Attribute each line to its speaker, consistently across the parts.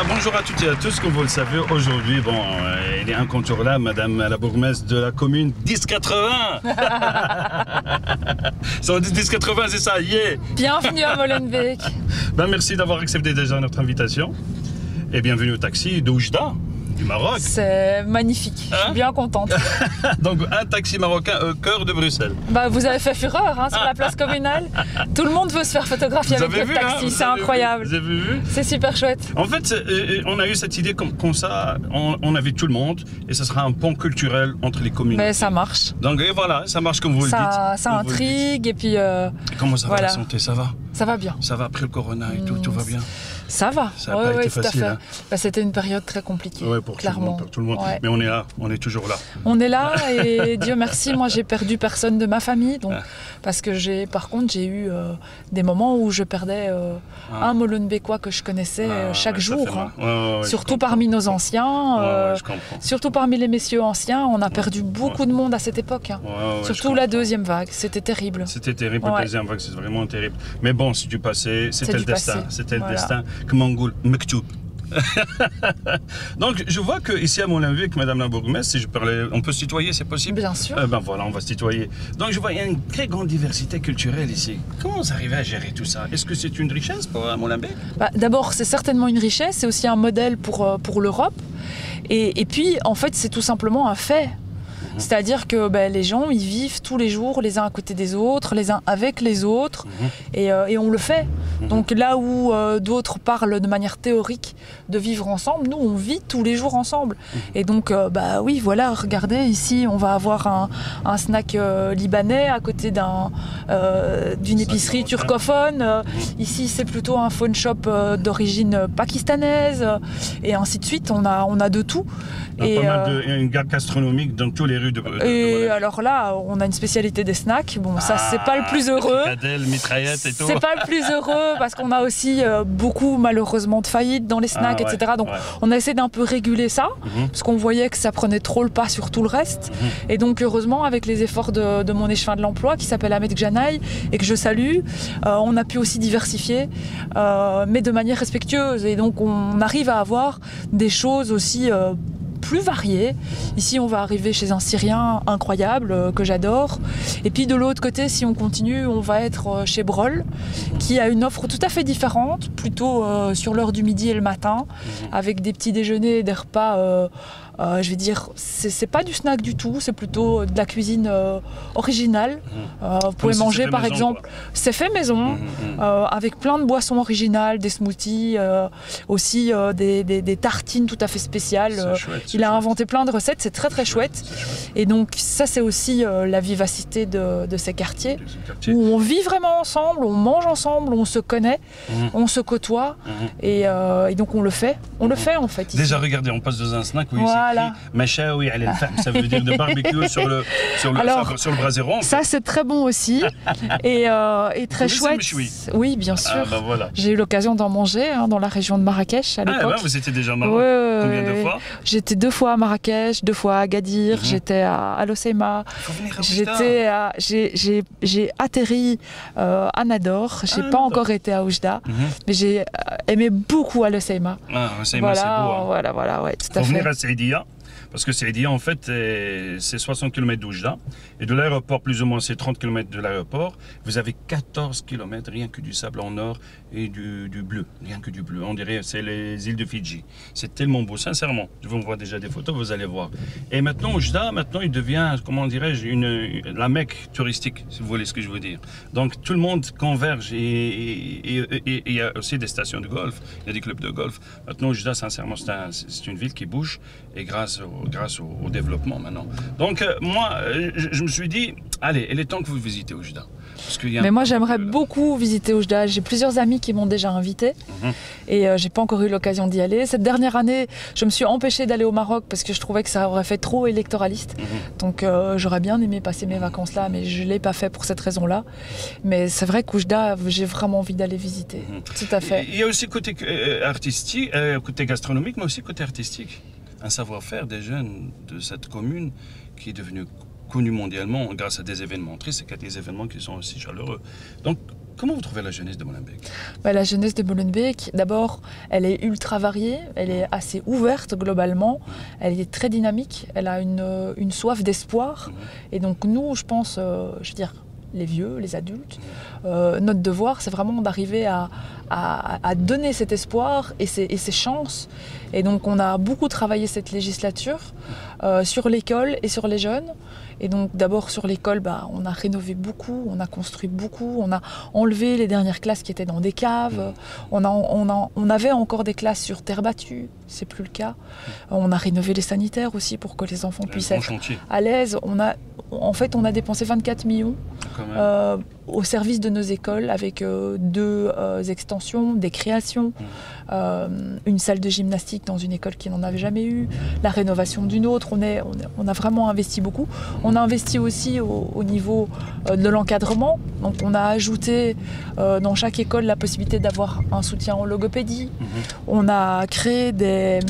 Speaker 1: Voilà, bonjour à toutes et à tous. Comme vous le savez, aujourd'hui, bon, il est incontournable, madame la bourgmestre de la commune 1080. Ça on dit 1080, c'est ça, yeah.
Speaker 2: Bienvenue à Molenbeek.
Speaker 1: Ben, merci d'avoir accepté déjà notre invitation. Et bienvenue au taxi d'Oujda, du Maroc.
Speaker 2: C'est magnifique, je suis bien contente.
Speaker 1: Donc un taxi marocain au cœur de Bruxelles.
Speaker 2: Bah, vous avez fait fureur hein, sur la place communale. Tout le monde veut se faire photographier avec le taxi, c'est incroyable.
Speaker 1: Vous avez vu?
Speaker 2: C'est super chouette.
Speaker 1: En fait, on a eu cette idée comme ça, on invite tout le monde et ce sera un pont culturel entre les communes.
Speaker 2: Mais ça marche.
Speaker 1: Donc et voilà, ça marche comme vous le dites.
Speaker 2: Ça intrigue et puis...
Speaker 1: Comment ça va
Speaker 2: voilà.
Speaker 1: la santé? Ça va?
Speaker 2: Ça va bien.
Speaker 1: Ça va après le corona et tout va bien?
Speaker 2: Ça va.
Speaker 1: Ça n'a pas été facile. Hein.
Speaker 2: Bah, c'était une période très compliquée,
Speaker 1: pour
Speaker 2: clairement.
Speaker 1: Pour tout le monde.
Speaker 2: Ouais.
Speaker 1: Mais on est là, on est toujours là.
Speaker 2: On est là et Dieu merci, moi j'ai perdu personne de ma famille. Donc, parce que par contre j'ai eu des moments où je perdais un Molenbeekois que je connaissais chaque jour. Hein. Surtout parmi nos anciens, surtout parmi les messieurs anciens, on a perdu beaucoup de monde à cette époque. Hein. Surtout la deuxième vague, c'était terrible.
Speaker 1: C'était terrible, la deuxième vague, c'était vraiment terrible. Mais bon, c'est du passé, c'était le destin. C'était le destin. Comme Angoul, Mektoub. Donc je vois qu'ici à Molenbeek, madame la bourgmestre, si je parlais, on peut se tutoyer, c'est possible?
Speaker 2: Bien sûr.
Speaker 1: Ben voilà, on va se tutoyer. Donc je vois, il y a une très grande diversité culturelle ici. Comment vous arrivez à gérer tout ça? Est-ce que c'est une richesse pour Molenbeek?
Speaker 2: D'abord, c'est certainement une richesse, c'est aussi un modèle pour l'Europe. Et puis, en fait, c'est tout simplement un fait. C'est-à-dire que les gens, ils vivent tous les jours les uns à côté des autres, les uns avec les autres, et on le fait. Donc là où d'autres parlent de manière théorique de vivre ensemble, nous, on vit tous les jours ensemble. Et donc, oui, voilà, regardez, ici, on va avoir un snack libanais à côté d'une épicerie turcophone. Ici, c'est plutôt un phone shop d'origine pakistanaise, et ainsi de suite. On a de tout.
Speaker 1: Et pas mal une gare gastronomique dans tous les rues
Speaker 2: et alors là, on a une spécialité des snacks. Bon, ça, c'est pas le plus heureux.
Speaker 1: Fricadelle, mitraillettes et tout.
Speaker 2: C'est pas le plus heureux parce qu'on a aussi beaucoup, malheureusement, de faillites dans les snacks, etc. Donc, on a essayé d'un peu réguler ça parce qu'on voyait que ça prenait trop le pas sur tout le reste. Et donc, heureusement, avec les efforts de mon échevin de l'emploi qui s'appelle Ahmed Gjanay et que je salue, on a pu aussi diversifier, mais de manière respectueuse. Et donc, on arrive à avoir des choses aussi plus variés. Ici, on va arriver chez un Syrien incroyable que j'adore. Et puis de l'autre côté, si on continue, on va être chez Brol, qui a une offre tout à fait différente, plutôt sur l'heure du midi et le matin, avec des petits déjeuners et des repas. Je vais dire, c'est pas du snack du tout, c'est plutôt de la cuisine originale. Vous pouvez manger par exemple, c'est fait maison, avec plein de boissons originales, des smoothies, aussi des tartines tout à fait spéciales. Il a inventé plein de recettes, c'est très très chouette. Et donc ça c'est aussi la vivacité de ces quartiers, où on vit vraiment ensemble, on mange ensemble, on se connaît, on se côtoie, et donc on le fait en fait. Ici.
Speaker 1: Déjà regardez, on passe dans un snack où Machaoui al Fahm, ça veut dire de barbecue sur le braseron.
Speaker 2: Ça c'est très bon aussi et très chouette. Oui, bien sûr.
Speaker 1: Voilà.
Speaker 2: J'ai eu l'occasion d'en manger dans la région de Marrakech à l'époque.
Speaker 1: Vous étiez déjà au Maroc? Combien de fois?
Speaker 2: J'étais 2 fois à Marrakech, 2 fois à Agadir, j'étais à Loseima. J'ai atterri à Nador, j'ai pas encore été à Oujda, mais j'ai aimé beaucoup à Loseima.
Speaker 1: Loseima, c'est beau.
Speaker 2: Voilà, ouais, tout à fait.
Speaker 1: Faut venir à Saïdia. Parce que Saïdia, en fait, c'est 60 km d'Oujda. Et de l'aéroport, plus ou moins, c'est 30 km de l'aéroport. Vous avez 14 km, rien que du sable en or et du bleu. Rien que du bleu. On dirait c'est les îles de Fidji. C'est tellement beau, sincèrement. Je vous envoie déjà des photos, vous allez voir. Et maintenant, Oujda, il devient, comment dirais-je, la Mecque touristique, si vous voulez ce que je veux dire. Donc, tout le monde converge. Et il y a aussi des stations de golf. Il y a des clubs de golf. Maintenant, Oujda, sincèrement, c'est une ville qui bouge. Et grâce au développement maintenant. Donc moi, je me suis dit, allez, il est temps que vous visitez Oujda.
Speaker 2: Mais moi, j'aimerais beaucoup visiter Oujda. J'ai plusieurs amis qui m'ont déjà invité et j'ai pas encore eu l'occasion d'y aller. Cette dernière année, je me suis empêchée d'aller au Maroc parce que je trouvais que ça aurait fait trop électoraliste. Donc j'aurais bien aimé passer mes vacances là, mais je l'ai pas fait pour cette raison-là. Mais c'est vrai qu'Oujda, j'ai vraiment envie d'aller visiter. Tout à fait.
Speaker 1: Il y a aussi côté artistique, côté gastronomique, mais aussi côté artistique. Un savoir-faire des jeunes de cette commune qui est devenu connu mondialement grâce à des événements tristes et des événements qui sont aussi chaleureux. Donc, Comment vous trouvez la jeunesse de Molenbeek?
Speaker 2: La jeunesse de Molenbeek, d'abord, elle est ultra variée, elle est assez ouverte globalement, elle est très dynamique, elle a une soif d'espoir. Et donc nous, je pense, je veux dire, les vieux, les adultes, notre devoir, c'est vraiment d'arriver à donner cet espoir et ces chances. Et donc on a beaucoup travaillé cette législature sur l'école et sur les jeunes. Et donc d'abord sur l'école, on a rénové beaucoup, on a construit beaucoup, on a enlevé les dernières classes qui étaient dans des caves, on avait encore des classes sur terre battue, c'est plus le cas. On a rénové les sanitaires aussi pour que les enfants puissent être à l'aise. En fait, on a dépensé 24 millions au service de nos écoles avec 2 extensions, des créations, une salle de gymnastique dans une école qui n'en avait jamais eu, la rénovation d'une autre. On a vraiment investi beaucoup. On a investi aussi au niveau de l'encadrement. Donc on a ajouté dans chaque école la possibilité d'avoir un soutien en logopédie. On a créé des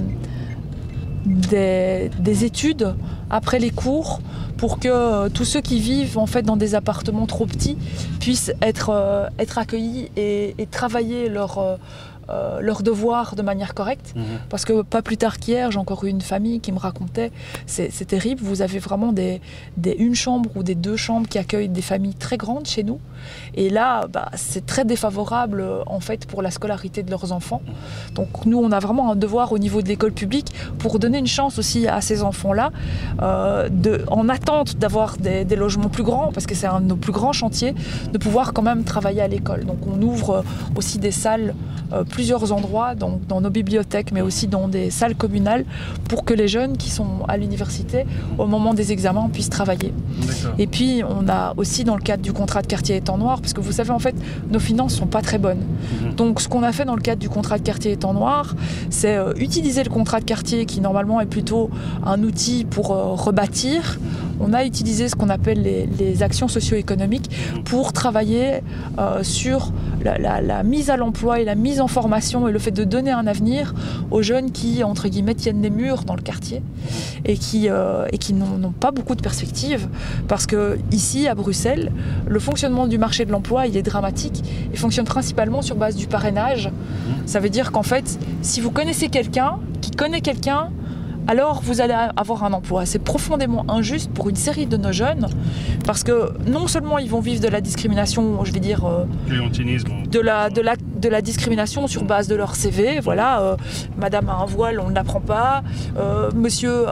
Speaker 2: études après les cours pour que tous ceux qui vivent en fait dans des appartements trop petits puissent être accueillis et travailler leurs devoirs de manière correcte. Parce que pas plus tard qu'hier, j'ai encore eu une famille qui me racontait, c'est terrible, vous avez vraiment une chambre ou des 2 chambres qui accueillent des familles très grandes chez nous. Et là, c'est très défavorable en fait pour la scolarité de leurs enfants. Donc nous, on a vraiment un devoir au niveau de l'école publique pour donner une chance aussi à ces enfants-là, en attente d'avoir des logements plus grands, parce que c'est un de nos plus grands chantiers, de pouvoir quand même travailler à l'école. Donc on ouvre aussi des salles, plusieurs endroits, donc dans nos bibliothèques, mais aussi dans des salles communales, pour que les jeunes qui sont à l'université, au moment des examens, puissent travailler. Et puis on a aussi dans le cadre du contrat de quartier étang noir, parce que vous savez en fait nos finances sont pas très bonnes. Donc ce qu'on a fait dans le cadre du contrat de quartier étang noir, c'est utiliser le contrat de quartier qui normalement est plutôt un outil pour rebâtir. On a utilisé ce qu'on appelle les actions socio-économiques pour travailler sur la mise à l'emploi et la mise en formation et le fait de donner un avenir aux jeunes qui, entre guillemets, tiennent des murs dans le quartier et qui n'ont pas beaucoup de perspectives, parce que ici, à Bruxelles, le fonctionnement du marché de l'emploi, il est dramatique. Il fonctionne principalement sur base du parrainage. Ça veut dire qu'en fait, si vous connaissez quelqu'un qui connaît quelqu'un, alors vous allez avoir un emploi. C'est profondément injuste pour une série de nos jeunes, parce que non seulement ils vont vivre de la discrimination, je vais dire, de la discrimination sur base de leur CV, voilà, madame a un voile, on ne l'apprend pas, monsieur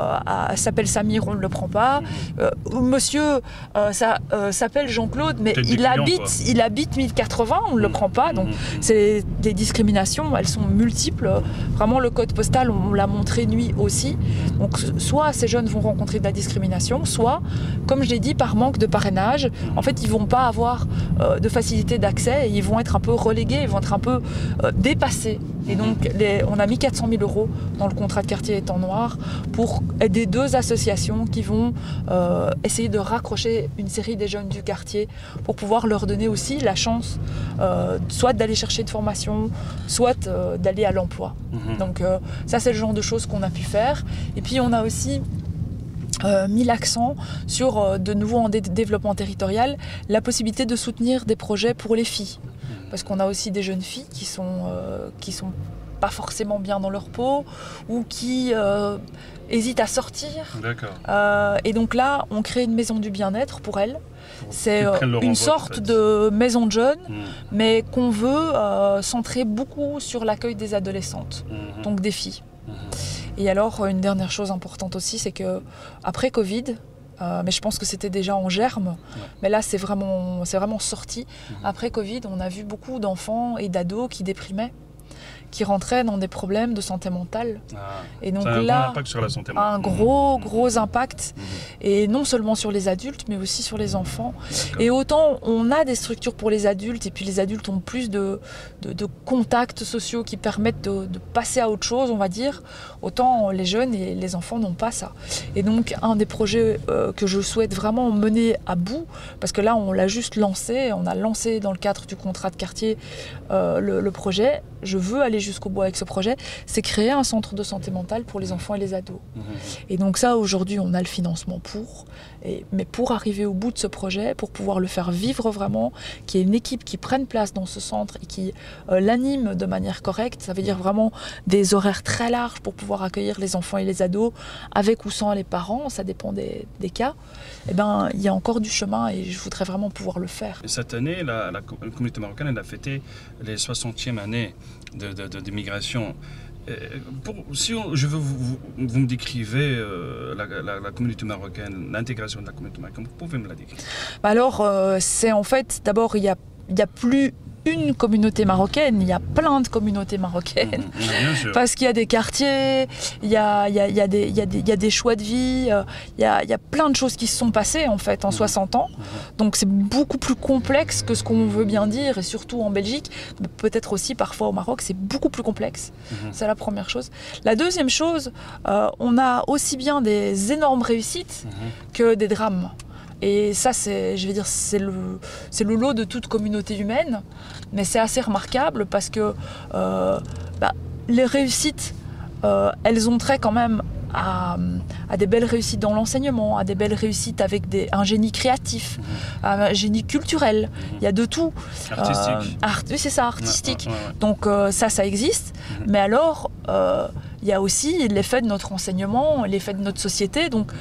Speaker 2: s'appelle Samir, on ne le prend pas, monsieur s'appelle Jean-Claude, mais il habite 1080, on ne le prend pas, donc c'est des discriminations, elles sont multiples, vraiment le code postal, on l'a montré nuit aussi. Donc soit ces jeunes vont rencontrer de la discrimination, soit, comme je l'ai dit, par manque de parrainage, en fait ils vont pas avoir de facilité d'accès et ils vont être un peu relégués, ils vont être un peu dépassés. Et donc on a mis 400 000 € dans le contrat de quartier étang noir pour aider 2 associations qui vont essayer de raccrocher une série des jeunes du quartier pour pouvoir leur donner aussi la chance soit d'aller chercher de formation, soit d'aller à l'emploi. Donc ça c'est le genre de choses qu'on a pu faire. Et puis on a aussi mis l'accent sur, de nouveau en développement territorial, la possibilité de soutenir des projets pour les filles. Parce qu'on a aussi des jeunes filles qui sont pas forcément bien dans leur peau ou qui hésitent à sortir. Et donc là, on crée une maison du bien-être pour elles. C'est une sorte de maison de jeunes, mais qu'on veut centrer beaucoup sur l'accueil des adolescentes, donc des filles. Et alors, une dernière chose importante aussi, c'est que après Covid, mais je pense que c'était déjà en germe, mais là c'est vraiment sorti. Après Covid, on a vu beaucoup d'enfants et d'ados qui déprimaient, qui rentraient dans des problèmes de santé mentale. Et donc
Speaker 1: ça a
Speaker 2: là,
Speaker 1: un impact sur la santé mentale.
Speaker 2: Un gros impact, et non seulement sur les adultes, mais aussi sur les enfants. Et autant on a des structures pour les adultes, et puis les adultes ont plus de contacts sociaux qui permettent de passer à autre chose, on va dire, autant les jeunes et les enfants n'ont pas ça. Et donc un des projets que je souhaite vraiment mener à bout, parce que là on l'a juste lancé, on a lancé dans le cadre du contrat de quartier le projet, je veux aller aller jusqu'au bout avec ce projet, c'est créer un centre de santé mentale pour les enfants et les ados. Et donc ça, aujourd'hui, on a le financement pour. Mais pour arriver au bout de ce projet, pour pouvoir le faire vivre vraiment, qu'il y ait une équipe qui prenne place dans ce centre et qui l'anime de manière correcte, ça veut dire vraiment des horaires très larges pour pouvoir accueillir les enfants et les ados, avec ou sans les parents, ça dépend des cas. Eh ben, il y a encore du chemin et je voudrais vraiment pouvoir le faire.
Speaker 1: Et cette année, la communauté marocaine elle a fêté les 60e années de migration. Si vous me décrivez la communauté marocaine, l'intégration de la communauté marocaine, vous pouvez me la décrire?
Speaker 2: Alors, c'est en fait, d'abord, il y a plus une communauté marocaine, il y a plein de communautés marocaines. Parce qu'il y a des quartiers, il y a des choix de vie, il y a plein de choses qui se sont passées en fait en 60 ans. Donc c'est beaucoup plus complexe que ce qu'on veut bien dire, et surtout en Belgique, mais peut-être aussi parfois au Maroc, c'est beaucoup plus complexe. C'est la première chose. La deuxième chose, on a aussi bien des énormes réussites que des drames. Et ça, c'est le lot de toute communauté humaine, mais c'est assez remarquable parce que les réussites, elles ont trait quand même à des belles réussites dans l'enseignement, à des belles réussites avec un génie créatif, un génie culturel, il y a de tout.
Speaker 1: Artistique.
Speaker 2: C'est ça, artistique. Donc ça existe, mais alors... il y a aussi l'effet de notre enseignement, l'effet de notre société. Donc,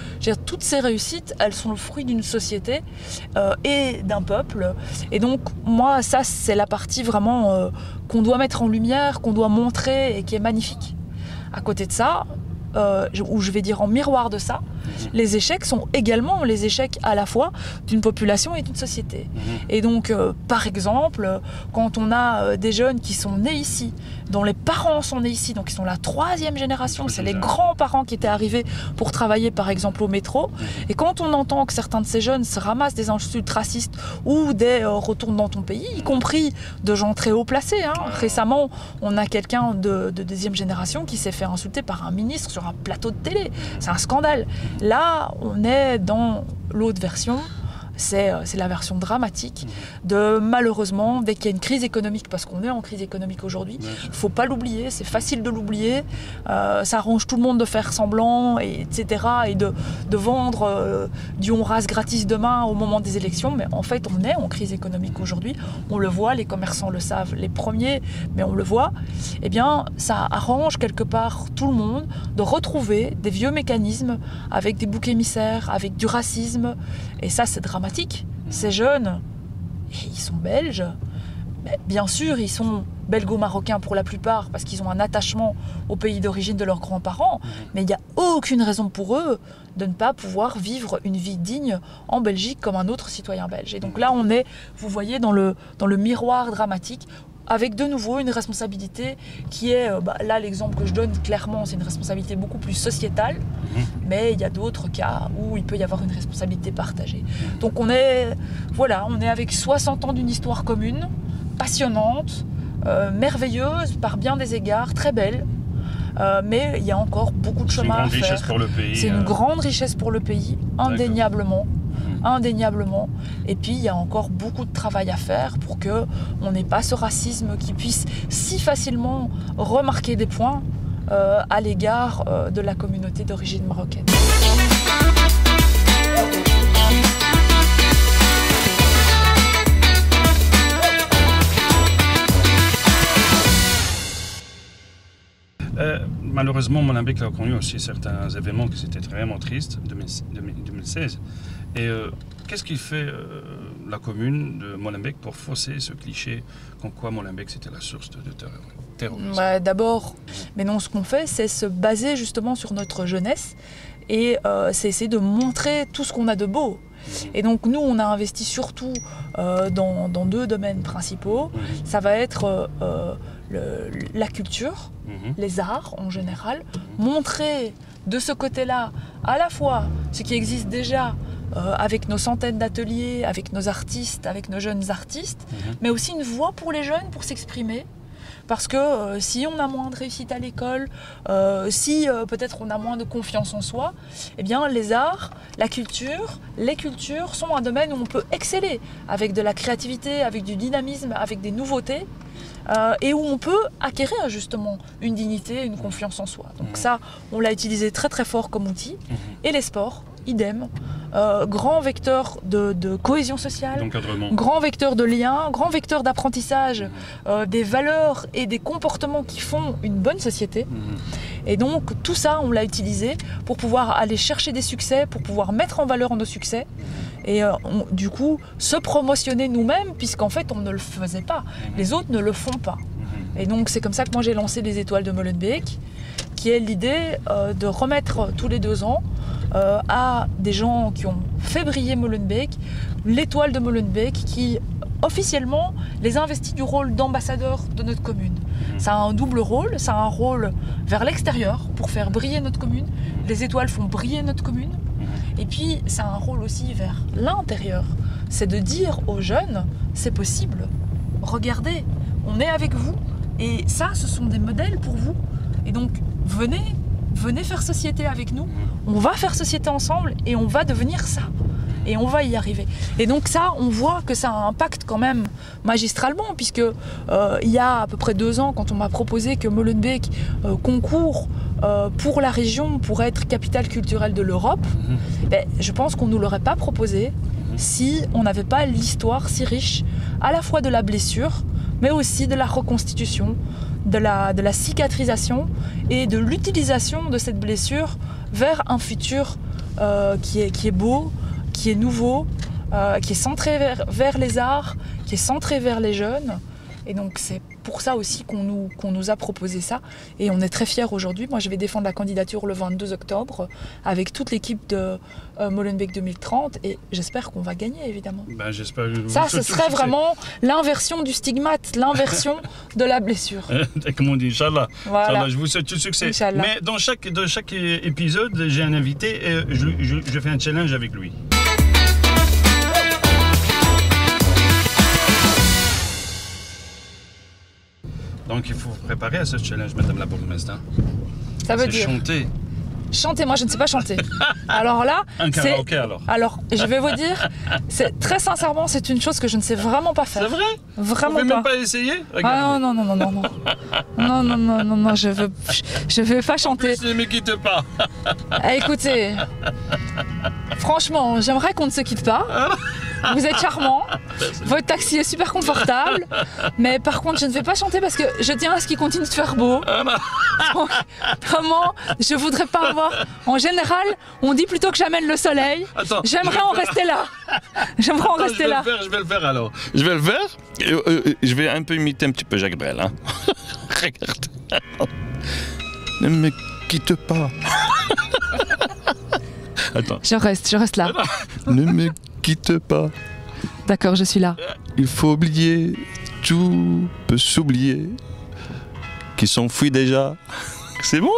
Speaker 2: toutes ces réussites, elles sont le fruit d'une société et d'un peuple. Et donc, moi, ça, c'est la partie vraiment qu'on doit mettre en lumière, qu'on doit montrer et qui est magnifique. À côté de ça, ou je vais dire en miroir de ça, les échecs sont également les échecs à la fois d'une population et d'une société. Et donc, par exemple, quand on a des jeunes qui sont nés ici, dont les parents sont nés ici, donc ils sont la 3e génération, c'est les grands-parents qui étaient arrivés pour travailler par exemple au métro, et quand on entend que certains de ces jeunes se ramassent des insultes racistes ou des retourne dans ton pays, y compris de gens très haut placés. Récemment, on a quelqu'un de 2e génération qui s'est fait insulter par un ministre sur un plateau de télé. C'est un scandale. Là, on est dans l'autre version. C'est la version dramatique de, malheureusement, dès qu'il y a une crise économique, parce qu'on est en crise économique aujourd'hui, il ne faut pas l'oublier, c'est facile de l'oublier, ça arrange tout le monde de faire semblant, etc., et de vendre du on rase gratis demain au moment des élections, mais en fait on est en crise économique aujourd'hui, on le voit, les commerçants le savent, les premiers, mais on le voit, eh bien ça arrange quelque part tout le monde de retrouver des vieux mécanismes avec des boucs émissaires, avec du racisme, et ça c'est dramatique. Ces jeunes, ils sont belges, mais bien sûr ils sont belgo-marocains pour la plupart parce qu'ils ont un attachement au pays d'origine de leurs grands-parents, mais il n'y a aucune raison pour eux de ne pas pouvoir vivre une vie digne en Belgique comme un autre citoyen belge. Et donc là on est, vous voyez, dans le miroir dramatique, avec de nouveau une responsabilité qui est, là l'exemple que je donne clairement, c'est une responsabilité beaucoup plus sociétale, mais il y a d'autres cas où il peut y avoir une responsabilité partagée. Donc on est avec 60 ans d'une histoire commune, passionnante, merveilleuse par bien des égards, très belle, mais il y a encore beaucoup de chemin à faire.
Speaker 1: C'est une grande richesse pour le pays.
Speaker 2: C'est une grande richesse pour le pays, indéniablement. Indéniablement. Et puis il y a encore beaucoup de travail à faire pour qu'on n'ait pas ce racisme qui puisse si facilement remarquer des points à l'égard de la communauté d'origine marocaine.
Speaker 1: Malheureusement, Molenbeek a connu aussi certains événements qui étaient vraiment tristes, 2016. Et qu'est-ce qui fait la commune de Molenbeek pour fausser ce cliché comme quoi Molenbeek c'était la source de terrorisme?
Speaker 2: D'abord, mais non, ce qu'on fait, c'est se baser justement sur notre jeunesse et c'est essayer de montrer tout ce qu'on a de beau. Et donc nous, on a investi surtout dans 2 domaines principaux. Ça va être la culture, les arts en général, montrer de ce côté-là à la fois ce qui existe déjà avec nos centaines d'ateliers, avec nos artistes, avec nos jeunes artistes, mais aussi une voix pour les jeunes pour s'exprimer. Parce que si on a moins de réussite à l'école, si peut-être on a moins de confiance en soi, eh bien les arts, la culture, les cultures sont un domaine où on peut exceller avec de la créativité, avec du dynamisme, avec des nouveautés. et où on peut acquérir justement une dignité, une confiance en soi. Donc ça, on l'a utilisé très très fort comme outil. Et les sports, idem. Grand vecteur de cohésion sociale, grand vecteur de lien, grand vecteur d'apprentissage des valeurs et des comportements qui font une bonne société. Et donc tout ça, on l'a utilisé pour pouvoir aller chercher des succès, pour pouvoir mettre en valeur nos succès et du coup se promotionner nous-mêmes, puisqu'en fait on ne le faisait pas, les autres ne le font pas. Et donc c'est comme ça que moi j'ai lancé les Étoiles de Molenbeek, qui est l'idée de remettre tous les 2 ans à des gens qui ont fait briller Molenbeek, l'étoile de Molenbeek, qui officiellement les investit du rôle d'ambassadeur de notre commune. Ça a un double rôle, ça a un rôle vers l'extérieur pour faire briller notre commune, les étoiles font briller notre commune, et puis ça a un rôle aussi vers l'intérieur, c'est de dire aux jeunes, c'est possible, regardez, on est avec vous, et ça ce sont des modèles pour vous, et donc venez faire société avec nous, on va faire société ensemble et on va devenir ça. Et on va y arriver. Et donc ça, on voit que ça a un impact quand même magistralement, puisque il y a à peu près 2 ans, quand on m'a proposé que Molenbeek concourt pour la région pour être capitale culturelle de l'Europe, je pense qu'on ne nous l'aurait pas proposé si on n'avait pas l'histoire si riche, à la fois de la blessure, mais aussi de la reconstitution, de la cicatrisation et de l'utilisation de cette blessure vers un futur qui est beau, qui est nouveau, qui est centré vers les arts, qui est centré vers les jeunes. Et donc c'est pour ça aussi qu'on nous a proposé ça. Et on est très fiers aujourd'hui. Moi je vais défendre la candidature le 22 octobre avec toute l'équipe de Molenbeek 2030 et j'espère qu'on va gagner évidemment.
Speaker 1: Ben, j'espère.
Speaker 2: Ça, ce serait vraiment l'inversion du stigmate, l'inversion de la blessure.
Speaker 1: Comme on dit, Inch'Allah.
Speaker 2: Voilà.
Speaker 1: Inch'Allah, je vous souhaite tout le succès.
Speaker 2: Inch'Allah.
Speaker 1: Mais dans chaque épisode, j'ai un invité et je fais un challenge avec lui. Donc il faut vous préparer à ce challenge, Madame la bourgmestre.
Speaker 2: Ça veut dire
Speaker 1: chanter.
Speaker 2: Chanter, moi je ne sais pas chanter. Alors là,
Speaker 1: un karaoké alors.
Speaker 2: Alors, je vais vous dire, très sincèrement, c'est une chose que je ne sais vraiment pas faire.
Speaker 1: C'est vrai?
Speaker 2: Vraiment
Speaker 1: pas. Vous
Speaker 2: pas.
Speaker 1: même pas essayer?
Speaker 2: Ah non, non, je veux pas chanter.
Speaker 1: En plus, ne me quitte pas.
Speaker 2: Écoutez, franchement, j'aimerais qu'on ne se quitte pas. Vous êtes charmant, votre taxi est super confortable, mais par contre je ne vais pas chanter parce que je tiens à ce qu'il continue de faire beau. Donc, vraiment, je voudrais pas avoir... En général, on dit plutôt que j'amène le soleil. J'aimerais en rester là. J'aimerais en rester là.
Speaker 1: Je vais le faire alors. Je vais le faire. Je vais un peu imiter un petit peu Jacques Brel. Hein. Regarde. Ne me quitte pas. Attends.
Speaker 2: Je reste là.
Speaker 1: Ne me quitte pas.
Speaker 2: D'accord, je suis là.
Speaker 1: Il faut oublier, tout peut s'oublier, qui s'enfuit déjà. C'est bon?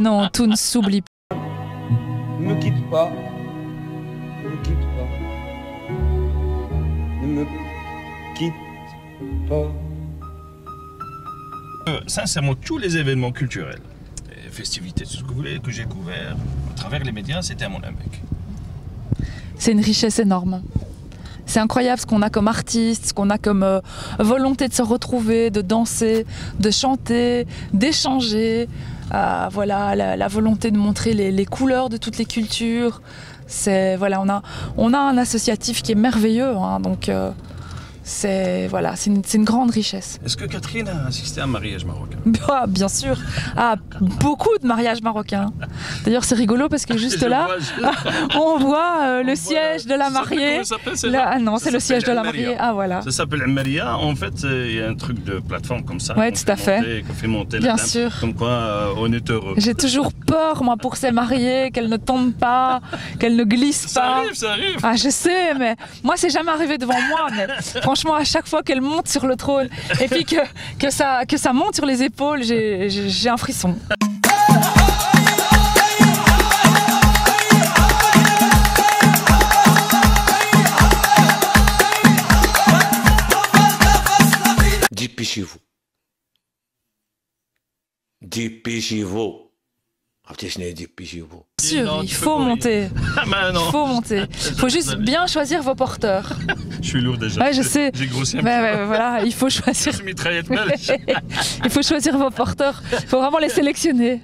Speaker 2: Non, tout ne s'oublie pas.
Speaker 3: Ne me quitte pas. Ne me quitte pas. Ne me quitte pas.
Speaker 1: Sincèrement, tous les événements culturels, festivités, tout ce que vous voulez, que j'ai couvert à travers les médias, c'était à Molenbeek.
Speaker 2: C'est une richesse énorme. C'est incroyable ce qu'on a comme artiste, ce qu'on a comme volonté de se retrouver, de danser, de chanter, d'échanger. Voilà, la volonté de montrer les couleurs de toutes les cultures. Voilà, on a un associatif qui est merveilleux, hein, donc c'est une grande richesse.
Speaker 1: Est-ce que Catherine a assisté à un mariage marocain?
Speaker 2: Bien sûr, beaucoup de mariages marocains. D'ailleurs, c'est rigolo parce que juste là, on voit le siège de la mariée. Non, c'est le siège de la mariée. Ah voilà.
Speaker 1: Ça s'appelle Maria. En fait, il y a un truc de plateforme comme ça.
Speaker 2: Oui, tout à fait.
Speaker 1: Qu'on fait monter
Speaker 2: bien
Speaker 1: la
Speaker 2: sûr.
Speaker 1: Comme quoi, on est heureux.
Speaker 2: J'ai toujours peur, moi, pour ces mariées, qu'elles ne tombent pas, qu'elles ne glissent pas.
Speaker 1: Ça arrive.
Speaker 2: Ah, je sais, mais moi, c'est jamais arrivé devant moi. Mais franchement, à chaque fois qu'elles montent sur le trône et puis que ça monte sur les épaules, j'ai un frisson.
Speaker 3: Dépêchez-vous. Dépêchez-vous.
Speaker 2: Sûr, il faut monter. Il faut monter. Il faut juste bien choisir vos porteurs.
Speaker 1: Je suis lourd déjà.
Speaker 2: Ouais, je sais.
Speaker 1: J'ai grossi un peu.
Speaker 2: Ouais, voilà, il faut choisir.
Speaker 1: Mitraillette belge.
Speaker 2: Il faut choisir vos porteurs. Il faut vraiment les sélectionner.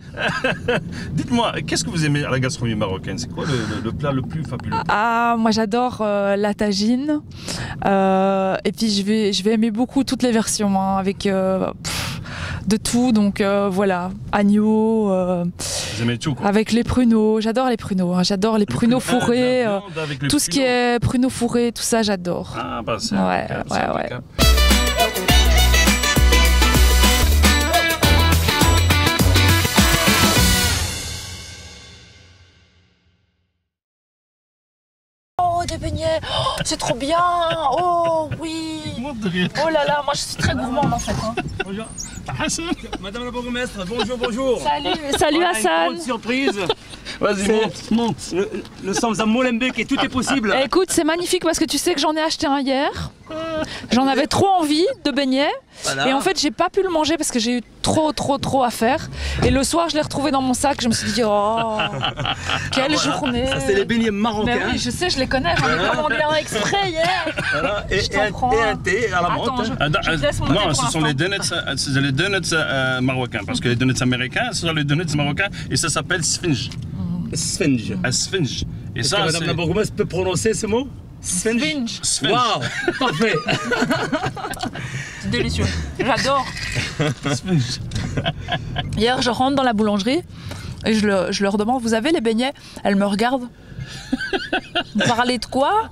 Speaker 1: Dites-moi, qu'est-ce que vous aimez à la gastronomie marocaine? C'est quoi le plat le plus fabuleux?
Speaker 2: Ah, moi j'adore la tagine. Et puis je vais aimer beaucoup toutes les versions, hein, avec de tout. Donc voilà, agneau.
Speaker 1: Vous aimez tout, quoi.
Speaker 2: Avec les pruneaux, j'adore les pruneaux. Hein, j'adore les pruneaux fourrés. Tout ce qui est pruneaux fourrés, tout ça j'adore.
Speaker 1: Ah bah c'est
Speaker 2: ouais. Oh, des beignets, oh, c'est trop bien. Oh oui. Oh là là, moi je suis très gourmande en fait. Hein.
Speaker 3: Bonjour. Hassan. Madame la bourgmestre, bonjour.
Speaker 2: Salut Hassan.
Speaker 3: Grande surprise. Vas-y, monte. Nous sommes à Molenbeek et tout est possible.
Speaker 2: Écoute, c'est magnifique parce que tu sais que j'en ai acheté un hier. J'en avais trop envie de beignets. Voilà. Et en fait, j'ai pas pu le manger parce que j'ai eu trop à faire. Et le soir, je l'ai retrouvé dans mon sac. Je me suis dit, oh, quelle journée.
Speaker 3: Ça, c'est les beignets marocains.
Speaker 2: Mais oui, je sais, je les connais. J'en ai commandé un exprès hier.
Speaker 3: Voilà. Et un thé à la menthe.
Speaker 1: Non, ce sont les donuts marocains. Parce que les donuts américains, ce sont les donuts marocains. Et ça s'appelle Sfinge.
Speaker 3: Sfinge.
Speaker 1: Sfinge. Et
Speaker 3: ça, Madame la bourgmestre peut prononcer ce mot?
Speaker 2: Sfinge.
Speaker 3: Waouh, parfait.
Speaker 2: C'est délicieux. J'adore. Hier, je rentre dans la boulangerie et je leur demande, vous avez les beignets? Elle me regarde. Vous parlez de quoi?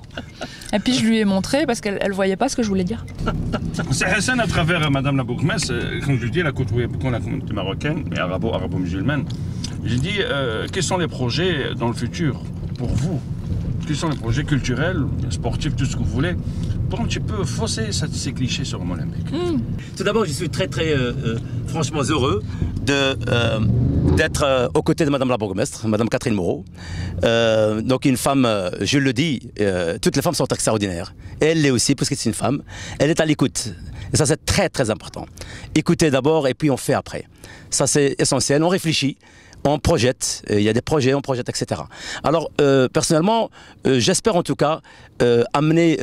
Speaker 2: Et puis je lui ai montré parce qu'elle ne voyait pas ce que je voulais dire.
Speaker 1: C'est Hassan à travers Madame la bourgmestre, comme je le dis, elle a côtoyé beaucoup la communauté marocaine et arabo-musulmane. J'ai dit, quels sont les projets dans le futur pour vous? Quels sont les projets culturels, sportifs, tout ce que vous voulez, pour un petit peu fausser ces clichés sur Molenbeek?
Speaker 3: Tout d'abord, je suis très franchement heureux d'être aux côtés de Madame la bourgmestre, Madame Catherine Moreau. Donc une femme, je le dis, toutes les femmes sont extraordinaires. Et elle l'est aussi, parce que c'est une femme. Elle est à l'écoute. Et ça, c'est très important. Écoutez d'abord et puis on fait après. Ça, c'est essentiel. On réfléchit. On projette, il y a des projets, on projette, etc. Alors, personnellement, j'espère en tout cas amener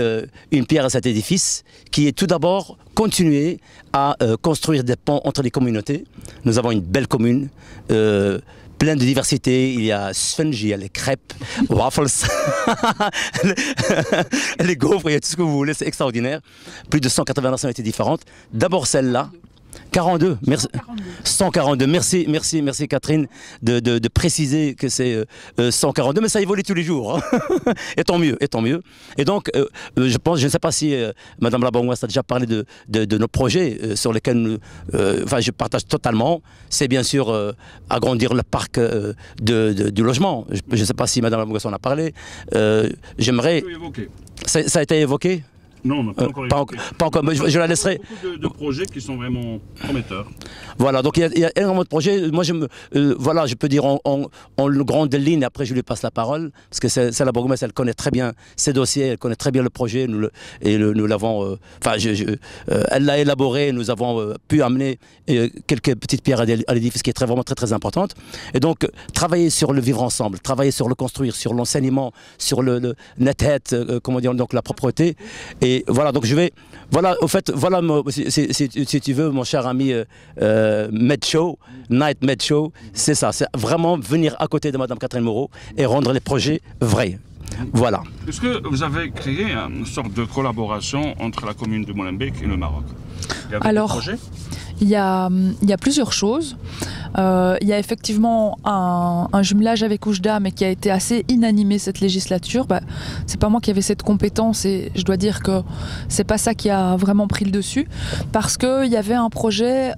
Speaker 3: une pierre à cet édifice qui est tout d'abord continuer à construire des ponts entre les communautés. Nous avons une belle commune, pleine de diversité. Il y a Sfinge, il y a les crêpes, waffles, les gaufres, il y a tout ce que vous voulez, c'est extraordinaire. Plus de 180 nationalités différentes. D'abord celle-là. 42, merci. 142, merci Catherine de préciser que c'est 142, mais ça évolue tous les jours. Hein. Et tant mieux. Et donc, je ne sais pas si Madame la bourgmestre a déjà parlé de nos projets sur lesquels je partage totalement. C'est bien sûr agrandir le parc du logement. Je ne sais pas si Madame la bourgmestre en a parlé. J'aimerais... Ça a été évoqué?
Speaker 1: Non, on n'a pas encore évoqué.
Speaker 3: Pas encore, mais je la laisserai.
Speaker 1: Il y a beaucoup de projets qui sont vraiment prometteurs.
Speaker 3: Voilà, donc il y a énormément de projets. Moi, je peux dire en grande ligne, après je lui passe la parole, parce que c'est la bourgmestre, elle connaît très bien ses dossiers, elle connaît très bien le projet, nous l'avons, elle l'a élaboré, nous avons pu amener quelques petites pierres à l'édifice qui est vraiment très importante. Et donc, travailler sur le vivre ensemble, travailler sur le construire, sur l'enseignement, sur le net, comment dire, donc la propreté. Et voilà, donc je vais, voilà, au fait, voilà, si tu veux, mon cher ami Med Show, Night Med Show, c'est ça, c'est vraiment venir à côté de Madame Catherine Moreau et rendre les projets vrais. Voilà.
Speaker 1: Est-ce que vous avez créé une sorte de collaboration entre la commune de Molenbeek et le Maroc?
Speaker 2: Alors, il y a plusieurs choses. Il y a effectivement un jumelage avec Oujda, mais qui a été assez inanimé cette législature. C'est pas moi qui avais cette compétence et je dois dire que c'est pas ça qui a vraiment pris le dessus, parce qu'il y avait un projet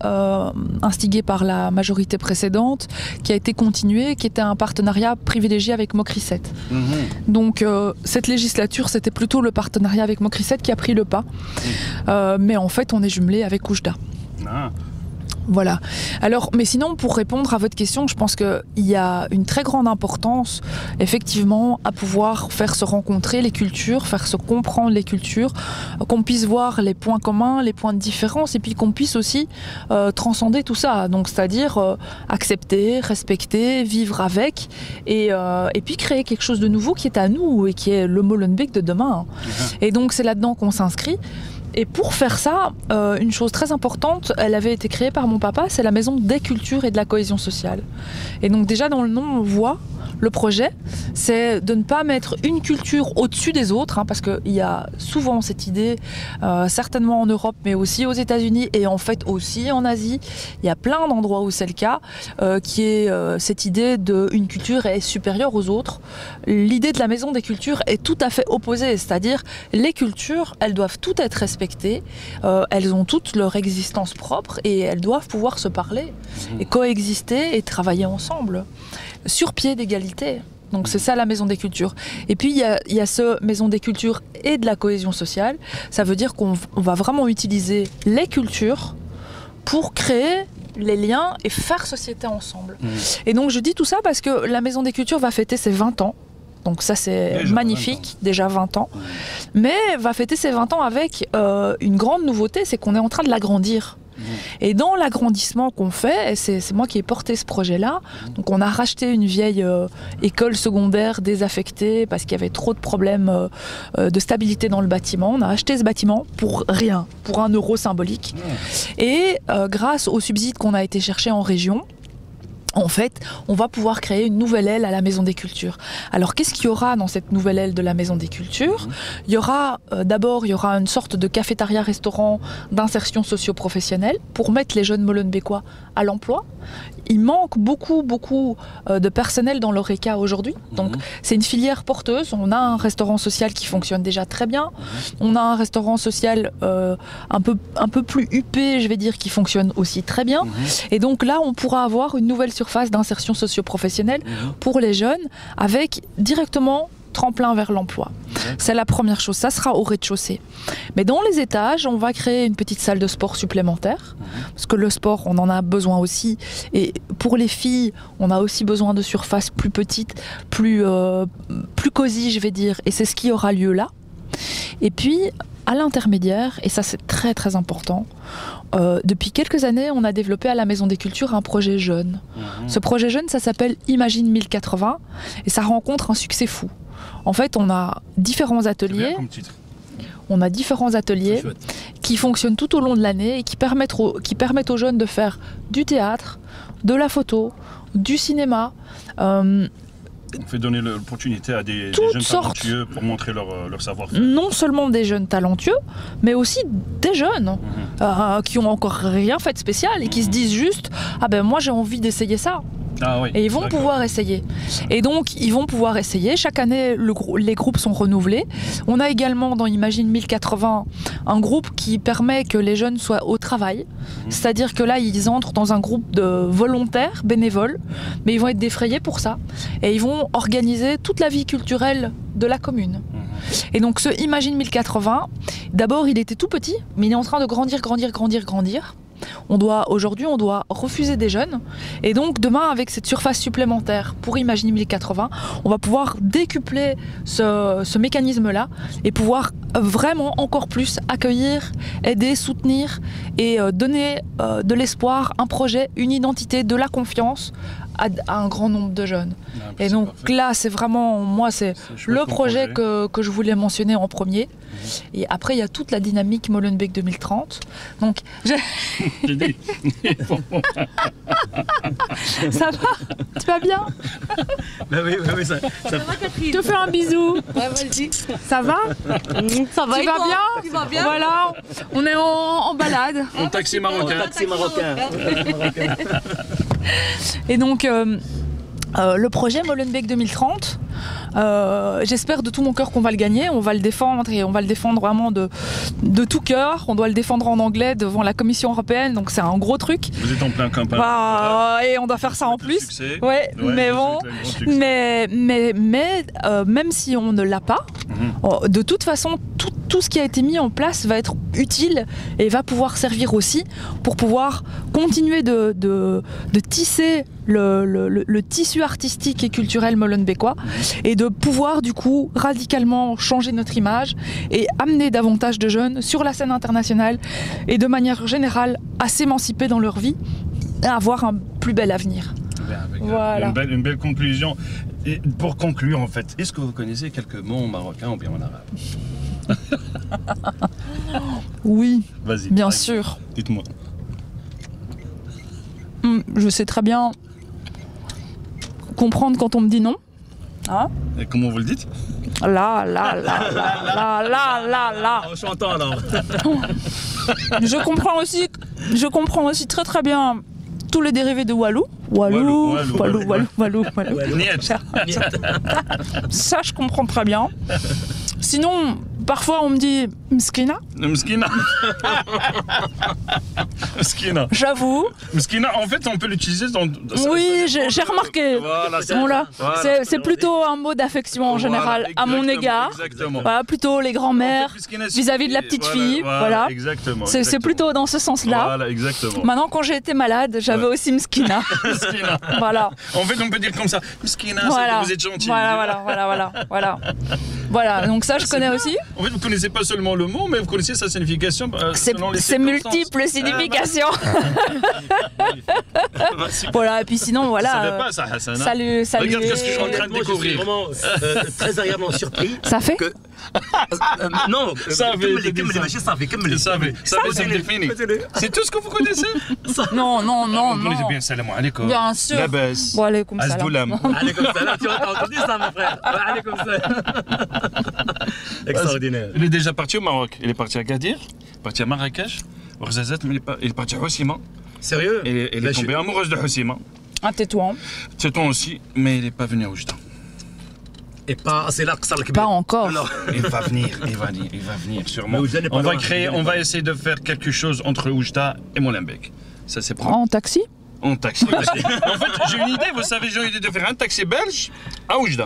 Speaker 2: instigé par la majorité précédente qui a été continué, qui était un partenariat privilégié avec Mokrisset. Donc cette législature, c'était plutôt le partenariat avec Mokrisset qui a pris le pas. Mais en fait, on est jumelé avec Oujda. Voilà. Alors, mais sinon, pour répondre à votre question, je pense qu'il y a une très grande importance, effectivement, à pouvoir faire se rencontrer les cultures, faire se comprendre les cultures, qu'on puisse voir les points communs, les points de différence, et puis qu'on puisse aussi transcender tout ça. Donc, c'est-à-dire accepter, respecter, vivre avec, et puis créer quelque chose de nouveau qui est à nous et qui est le Molenbeek de demain. Et donc, c'est là-dedans qu'on s'inscrit. Et pour faire ça, une chose très importante, elle avait été créée par mon papa, c'est la maison des cultures et de la cohésion sociale. Et donc déjà dans le nom, on voit le projet, c'est de ne pas mettre une culture au-dessus des autres, parce qu'il y a souvent cette idée, certainement en Europe, mais aussi aux États-Unis et en fait aussi en Asie. Il y a plein d'endroits où c'est le cas, qui est cette idée d'une culture est supérieure aux autres. L'idée de la maison des cultures est tout à fait opposée, c'est-à-dire les cultures, elles doivent toutes être respectées, elles ont toutes leur existence propre et elles doivent pouvoir se parler et coexister et travailler ensemble sur pied d'égalité. Donc c'est ça la maison des cultures. Et puis il y a ce maison des cultures et de la cohésion sociale. Ça veut dire qu'on va vraiment utiliser les cultures pour créer les liens et faire société ensemble. Et donc je dis tout ça parce que la maison des cultures va fêter ses 20 ans. Donc ça c'est magnifique, déjà 20 ans. Mais va fêter ses 20 ans avec une grande nouveauté, c'est qu'on est en train de l'agrandir. Et dans l'agrandissement qu'on fait, et c'est moi qui ai porté ce projet-là, donc on a racheté une vieille école secondaire désaffectée parce qu'il y avait trop de problèmes de stabilité dans le bâtiment. On a acheté ce bâtiment pour rien, pour 1 euro symbolique. Et grâce aux subsides qu'on a été chercher en région, en fait, on va pouvoir créer une nouvelle aile à la Maison des Cultures. Alors, qu'est-ce qu'il y aura dans cette nouvelle aile de la Maison des Cultures ? Il y aura, d'abord, il y aura une sorte de cafétéria-restaurant d'insertion socio-professionnelle pour mettre les jeunes Molenbeekois à l'emploi. Il manque beaucoup de personnel dans l'ORECA aujourd'hui. Donc, c'est une filière porteuse. On a un restaurant social qui fonctionne déjà très bien. On a un restaurant social un peu plus huppé, je vais dire, qui fonctionne aussi très bien. Et donc là, on pourra avoir une nouvelle surface d'insertion socio-professionnelle pour les jeunes avec directement tremplin vers l'emploi. C'est la première chose, ça sera au rez-de-chaussée. Mais dans les étages, on va créer une petite salle de sport supplémentaire, parce que le sport, on en a besoin aussi. Et pour les filles, on a aussi besoin de surfaces plus petites, plus cosy, je vais dire. Et c'est ce qui aura lieu là. Et puis, à l'intermédiaire, et ça c'est très très important, depuis quelques années, on a développé à la Maison des Cultures un projet jeune. Ce projet jeune, ça s'appelle Imagine 1080, et ça rencontre un succès fou. En fait, on a différents ateliers. On a différents ateliers qui fonctionnent tout au long de l'année et qui permettent aux jeunes de faire du théâtre, de la photo, du cinéma. On
Speaker 1: fait donner l'opportunité à des jeunes talentueux pour montrer leur savoir-faire. Non
Speaker 2: seulement des jeunes talentueux, mais aussi des jeunes qui ont encore rien fait de spécial et qui se disent juste « Ah ben moi j'ai envie d'essayer ça ». Et ils vont pouvoir essayer. Et donc, ils vont pouvoir essayer. Chaque année, les groupes sont renouvelés. On a également dans Imagine 1080 un groupe qui permet que les jeunes soient au travail. C'est-à-dire que là, ils entrent dans un groupe de volontaires, bénévoles, mais ils vont être défrayés pour ça. Et ils vont organiser toute la vie culturelle de la commune. Et donc, ce Imagine 1080, d'abord, il était tout petit, mais il est en train de grandir. Aujourd'hui, on doit refuser des jeunes. Et donc, demain, avec cette surface supplémentaire pour Imagine 1080, on va pouvoir décupler ce mécanisme-là et pouvoir vraiment encore plus accueillir, aider, soutenir et donner de l'espoir, un projet, une identité, de la confiance à un grand nombre de jeunes. Et donc là, c'est vraiment, moi, c'est le projet que je voulais mentionner en premier. Et après, il y a toute la dynamique Molenbeek 2030. Donc,
Speaker 1: J'ai dit.
Speaker 2: Ça va? Tu vas bien?
Speaker 3: Oui, ça
Speaker 2: va, Catherine? Je te fais un bisou.
Speaker 4: Ouais, vas-y.
Speaker 2: Ça va?
Speaker 4: Ça va,
Speaker 2: tu vas bien?
Speaker 4: Tu vas bien?
Speaker 2: Voilà, on est en balade.
Speaker 1: En taxi marocain.
Speaker 2: Et donc, le projet Molenbeek 2030, j'espère de tout mon cœur qu'on va le gagner, on va le défendre et on va le défendre vraiment de tout cœur. On doit le défendre en anglais devant la Commission européenne, donc c'est un gros truc.
Speaker 1: Vous êtes en plein campagne.
Speaker 2: Et on doit faire ça en plus. Mais bon, mais même si on ne l'a pas, de toute façon, tout ce qui a été mis en place va être utile et va pouvoir servir aussi pour pouvoir continuer de tisser le tissu artistique et culturel molenbeekois et de pouvoir du coup radicalement changer notre image et amener davantage de jeunes sur la scène internationale et de manière générale à s'émanciper dans leur vie et à avoir un plus bel avenir.
Speaker 1: Voilà. Une belle conclusion. Et pour conclure, en fait, est-ce que vous connaissez quelques mots marocains ou bien en arabe?
Speaker 2: Oui,
Speaker 1: vas-y,
Speaker 2: bien sûr.
Speaker 1: Dites-moi.
Speaker 2: Je sais très bien comprendre quand on me dit non. Hein?
Speaker 1: Et comment vous le dites?
Speaker 2: Là.
Speaker 1: En chantant alors.
Speaker 2: Je comprends aussi très bien tous les dérivés de Walou. Walou. Ça, je comprends très bien. Sinon, parfois on me dit Mskina.
Speaker 1: Mskina. Mskina.
Speaker 2: J'avoue.
Speaker 1: Mskina, en fait, on peut l'utiliser dans.
Speaker 2: Oui, j'ai remarqué. Voilà, c'est plutôt un mot d'affection en général à mon égard.
Speaker 1: Exactement.
Speaker 2: Voilà, plutôt les grands-mères vis-à-vis de la petite fille. Voilà.
Speaker 1: Exactement.
Speaker 2: C'est plutôt dans ce sens-là.
Speaker 1: Voilà, exactement.
Speaker 2: Maintenant, quand j'ai été malade, j'avais aussi Mskina.
Speaker 1: Mskina.
Speaker 2: Voilà.
Speaker 1: En fait, on peut dire comme ça. Mskina,
Speaker 2: voilà.
Speaker 1: vous êtes gentil.
Speaker 2: Voilà, donc ça je connais aussi.
Speaker 1: En fait, vous connaissez pas seulement le mot, mais vous connaissez sa signification.
Speaker 2: C'est multiples significations. Voilà, et puis sinon, voilà.
Speaker 1: Ça savais pas ça, Hassan.
Speaker 2: Salut.
Speaker 1: Regarde ce que je suis en train de découvrir.
Speaker 3: Je suis vraiment très agréablement surpris.
Speaker 2: Ça fait
Speaker 3: que... non,
Speaker 1: ça c'est fini. C'est tout ce que vous connaissez?
Speaker 2: Non.
Speaker 1: Vous connaissez bien salam alaikum.
Speaker 2: Bien sûr.
Speaker 1: Labas.
Speaker 2: Wa alaykoum salam.
Speaker 1: Asdoulam.
Speaker 3: Alaykoum salam, tu as entendu ça, mon frère? Alaykoum salam. Extraordinaire.
Speaker 1: Il est déjà parti au Maroc. Il est parti à Gadir, parti à Marrakech, au Rzazat, mais il est parti à Hossima.
Speaker 3: Sérieux?
Speaker 1: Et il est tombé amoureuse de Hossima.
Speaker 2: Un tétouan.
Speaker 1: Tétouan aussi, mais il n'est pas venu à Oujda.
Speaker 3: Et pas assez là que ça le
Speaker 2: Pas encore.
Speaker 1: Il va venir sûrement. On va essayer de faire quelque chose entre Oujda et Molenbeek. Ça c'est propre.
Speaker 2: En taxi?
Speaker 1: En taxi aussi. En fait, j'ai une idée, vous savez, j'ai une idée de faire un taxi belge à Oujda.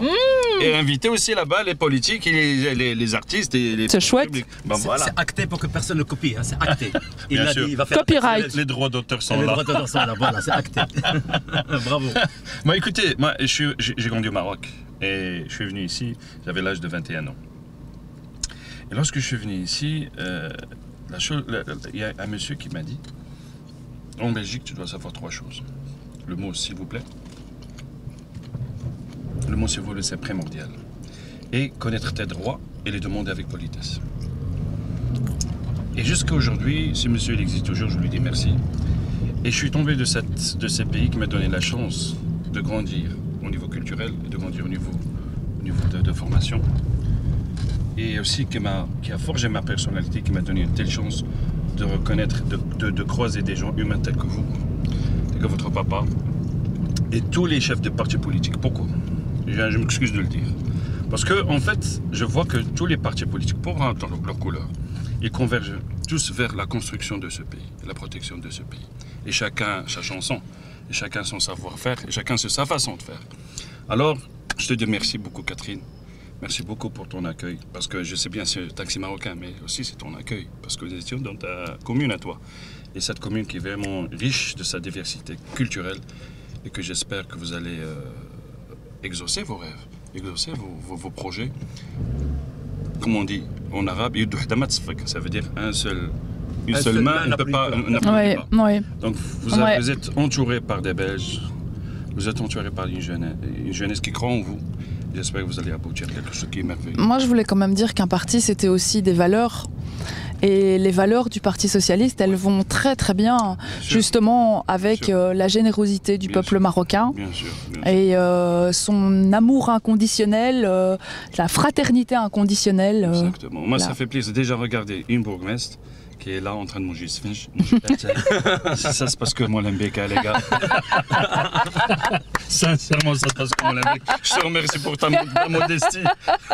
Speaker 1: Et inviter aussi là-bas les politiques et les artistes et les...
Speaker 2: C'est chouette.
Speaker 1: Ben, voilà.
Speaker 3: C'est acté pour que personne ne copie, hein, c'est acté. Il a dit, il va faire
Speaker 2: copyright.
Speaker 1: Les droits d'auteur sont là.
Speaker 3: Les droits d'auteur sont là, voilà, c'est acté. Bravo.
Speaker 1: Moi, écoutez, j'ai grandi au Maroc et je suis venu ici, j'avais l'âge de 21 ans. Et lorsque je suis venu ici, il y a un monsieur qui m'a dit: en Belgique, tu dois savoir 3 choses. Le mot s'il vous plaît. Le mot s'il vous plaît, c'est primordial. Et connaître tes droits et les demander avec politesse. Et jusqu'à aujourd'hui, ce monsieur il existe toujours, je lui dis merci. Et je suis tombé de ces pays qui m'a donné la chance de grandir au niveau culturel et de grandir au niveau de formation. Et aussi qui a forgé ma personnalité, qui m'a donné une telle chance de reconnaître, de croiser des gens humains tels que vous, tels que votre papa, et tous les chefs de partis politiques. Pourquoi? Je m'excuse de le dire. Parce que, en fait, je vois que tous les partis politiques, pour dans leur couleur, ils convergent tous vers la construction de ce pays, la protection de ce pays. Et chacun sa chanson, et chacun son savoir-faire, et chacun sa façon de faire. Alors, je te dis merci beaucoup, Catherine. Merci beaucoup pour ton accueil, parce que je sais bien c'est le taxi marocain, mais aussi c'est ton accueil, parce que nous étions dans ta commune à toi. Et cette commune qui est vraiment riche de sa diversité culturelle, et que j'espère que vous allez exaucer vos rêves, exaucer vos projets. Comme on dit en arabe, ça veut dire une seule main n'applaudit pas.
Speaker 2: Oui.
Speaker 1: Donc vous êtes entouré par des Belges, vous êtes entouré par une jeunesse qui croit en vous. J'espère que vous allez aboutir à quelque chose qui est merveilleux.
Speaker 2: Moi, je voulais quand même dire qu'un parti, c'était aussi des valeurs. Et les valeurs du Parti socialiste, elles vont très très bien, justement, avec la générosité du peuple marocain.
Speaker 1: Bien sûr.
Speaker 2: Et son amour inconditionnel, la fraternité inconditionnelle.
Speaker 1: Exactement. Moi, ça fait plaisir. Déjà, regardez, une bourgmestre qui est là en train de manger sphinx. Ça se passe que Molenbeek, les gars. Sincèrement, ça se passe que Molenbeek. Je te remercie pour ta modestie.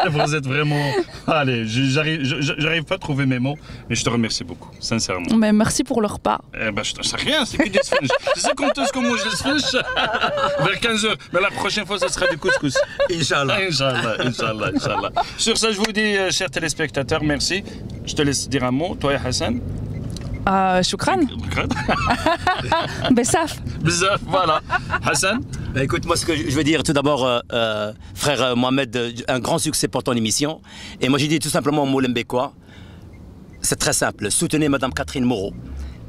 Speaker 1: Vous êtes vraiment... Allez, j'arrive pas à trouver mes mots, mais je te remercie beaucoup, sincèrement.
Speaker 2: Mais merci pour le repas.
Speaker 1: Eh ben, je sais rien, c'est que des sphinx. Je sais quand est-ce qu'on mange des sphinx vers 15h. Mais la prochaine fois, ça sera du couscous.
Speaker 3: Inch'Allah.
Speaker 1: Inch'Allah. Sur ça, je vous dis, chers téléspectateurs, merci. Je te laisse dire un mot, toi et Hassan.
Speaker 2: Shukran. Bessaf.
Speaker 1: Bzaf, voilà. Hassan.
Speaker 3: Bah écoute, moi ce que je veux dire tout d'abord, frère Mohamed, un grand succès pour ton émission. Et moi j'ai dit tout simplement au Molenbeekois, c'est très simple, soutenez Madame Catherine Moreau,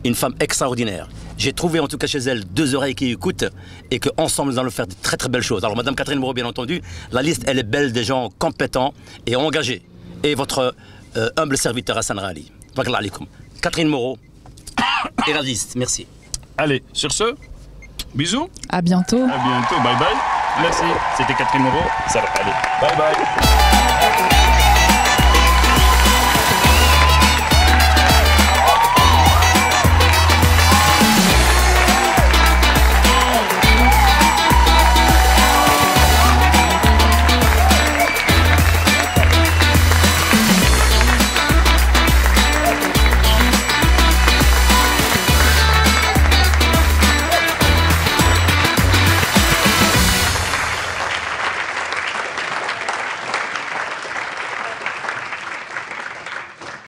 Speaker 3: une femme extraordinaire. J'ai trouvé en tout cas chez elle 2 oreilles qui écoutent et qu'ensemble nous allons faire de très très belles choses. Alors Madame Catherine Moreau, bien entendu, la liste elle est belle des gens compétents et engagés. Et votre humble serviteur Hassan Rali. Catherine Moreau et la liste, merci.
Speaker 1: Allez, sur ce, bisous.
Speaker 2: À bientôt.
Speaker 1: À bientôt, bye bye. Merci, c'était Catherine Moreau. Ça va aller. Bye bye.